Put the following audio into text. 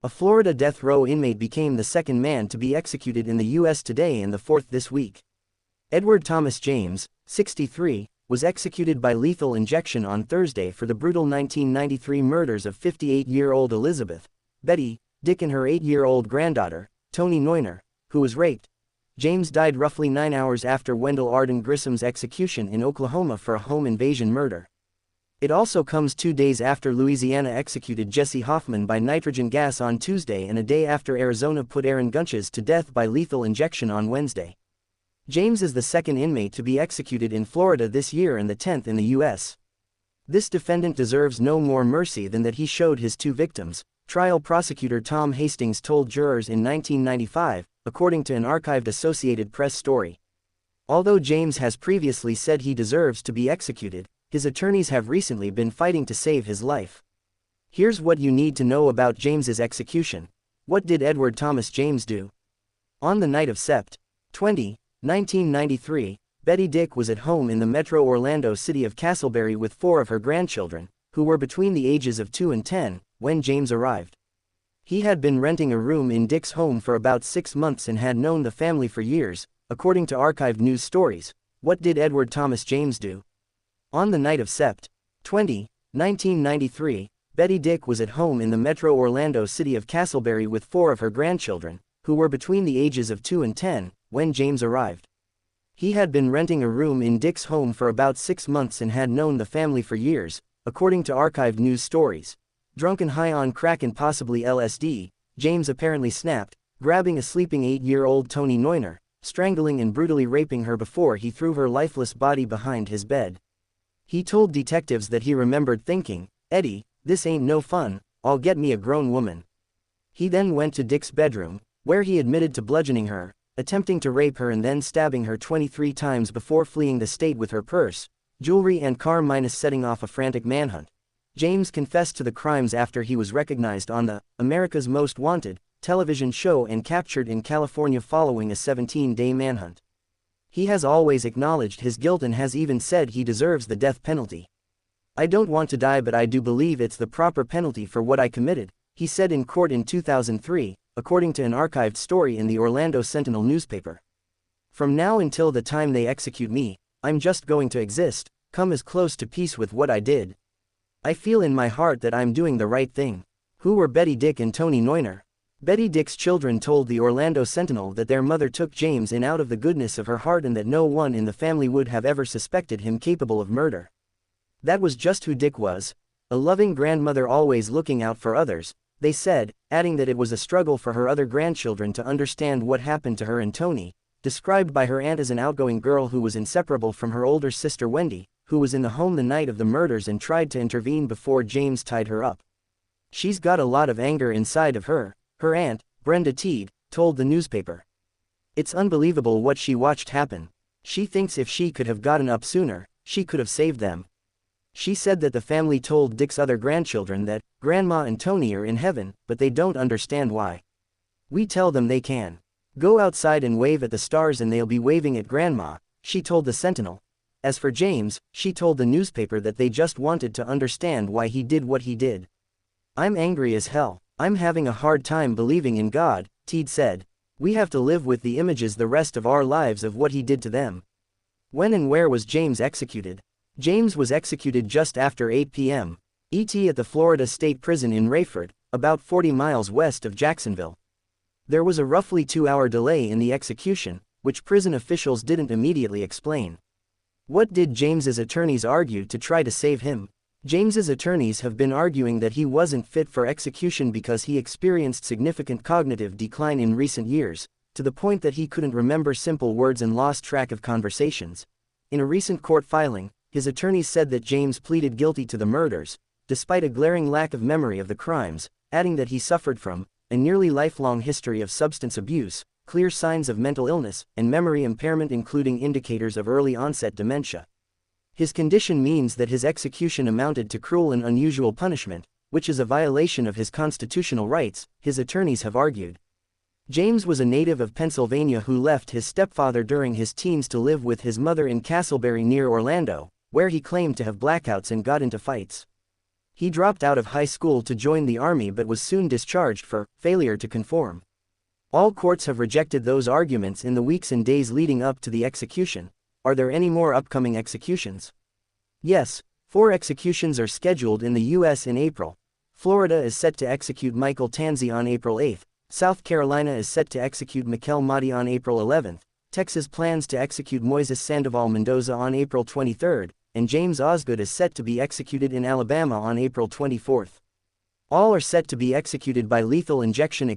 A Florida death row inmate became the second man to be executed in the U.S. today and the fourth this week. Edward Thomas James, 63, was executed by lethal injection on Thursday for the brutal 1993 murders of 58-year-old Elizabeth Betty Dick and her 8-year-old granddaughter, Toni Neuner, who was raped. James died roughly 9 hours after Wendell Arden Grissom's execution in Oklahoma for a home invasion murder. It also comes 2 days after Louisiana executed Jesse Hoffman by nitrogen gas on Tuesday and a day after Arizona put Aaron Gunches to death by lethal injection on Wednesday. James is the second inmate to be executed in Florida this year and the 10th in the U.S. This defendant deserves no more mercy than that he showed his two victims, trial prosecutor Tom Hastings told jurors in 1995, according to an archived Associated Press story. Although James has previously said he deserves to be executed, his attorneys have recently been fighting to save his life. Here's what you need to know about James's execution. What did Edward Thomas James do? On the night of Sept. 20, 1993, Betty Dick was at home in the metro Orlando city of Castleberry with 4 of her grandchildren, who were between the ages of 2 and 10, when James arrived. He had been renting a room in Dick's home for about 6 months and had known the family for years, according to archived news stories. What did Edward Thomas James do? On the night of Sept. 20, 1993, Betty Dick was at home in the metro Orlando city of Castleberry with 4 of her grandchildren, who were between the ages of 2 and 10, when James arrived. He had been renting a room in Dick's home for about 6 months and had known the family for years, according to archived news stories. Drunk and high on crack and possibly LSD, James apparently snapped, grabbing a sleeping 8-year-old Toni Neuner, strangling and brutally raping her before he threw her lifeless body behind his bed. He told detectives that he remembered thinking, "Eddie, this ain't no fun, I'll get me a grown woman." He then went to Dick's bedroom, where he admitted to bludgeoning her, attempting to rape her and then stabbing her 23 times before fleeing the state with her purse, jewelry and car setting off a frantic manhunt. James confessed to the crimes after he was recognized on the America's Most Wanted television show and captured in California following a 17-day manhunt. He has always acknowledged his guilt and has even said he deserves the death penalty. "I don't want to die, but I do believe it's the proper penalty for what I committed," he said in court in 2003, according to an archived story in the Orlando Sentinel newspaper. "From now until the time they execute me, I'm just going to exist, come as close to peace with what I did. I feel in my heart that I'm doing the right thing." Who were Betty Dick and Toni Neuner? Betty Dick's children told the Orlando Sentinel that their mother took James in out of the goodness of her heart and that no one in the family would have ever suspected him capable of murder. That was just who Dick was, a loving grandmother always looking out for others, they said, adding that it was a struggle for her other grandchildren to understand what happened to her and Toni, described by her aunt as an outgoing girl who was inseparable from her older sister Wendy, who was in the home the night of the murders and tried to intervene before James tied her up. "She's got a lot of anger inside of her," her aunt, Brenda Teed, told the newspaper. "It's unbelievable what she watched happen. She thinks if she could have gotten up sooner, she could have saved them." She said that the family told Dick's other grandchildren that Grandma and Toni are in heaven, but they don't understand why. "We tell them they can go outside and wave at the stars and they'll be waving at Grandma," she told the Sentinel. As for James, she told the newspaper that they just wanted to understand why he did what he did. "I'm angry as hell. I'm having a hard time believing in God," Teed said. "We have to live with the images the rest of our lives of what he did to them." When and where was James executed? James was executed just after 8 p.m. ET at the Florida State Prison in Rayford, about 40 miles west of Jacksonville. There was a roughly 2-hour delay in the execution, which prison officials didn't immediately explain. What did James's attorneys argue to try to save him? James's attorneys have been arguing that he wasn't fit for execution because he experienced significant cognitive decline in recent years, to the point that he couldn't remember simple words and lost track of conversations. In a recent court filing, his attorneys said that James pleaded guilty to the murders, despite a glaring lack of memory of the crimes, adding that he suffered from a nearly lifelong history of substance abuse, clear signs of mental illness, and memory impairment including indicators of early onset dementia. His condition means that his execution amounted to cruel and unusual punishment, which is a violation of his constitutional rights, his attorneys have argued. James was a native of Pennsylvania who left his stepfather during his teens to live with his mother in Castleberry near Orlando, where he claimed to have blackouts and got into fights. He dropped out of high school to join the army but was soon discharged for failure to conform. All courts have rejected those arguments in the weeks and days leading up to the execution. Are there any more upcoming executions? Yes, 4 executions are scheduled in the U.S. in April. Florida is set to execute Michael Tanzi on April 8. South Carolina is set to execute Mikel Mahdi on April 11. Texas plans to execute Moises Sandoval Mendoza on April 23, and James Osgood is set to be executed in Alabama on April 24. All are set to be executed by lethal injection.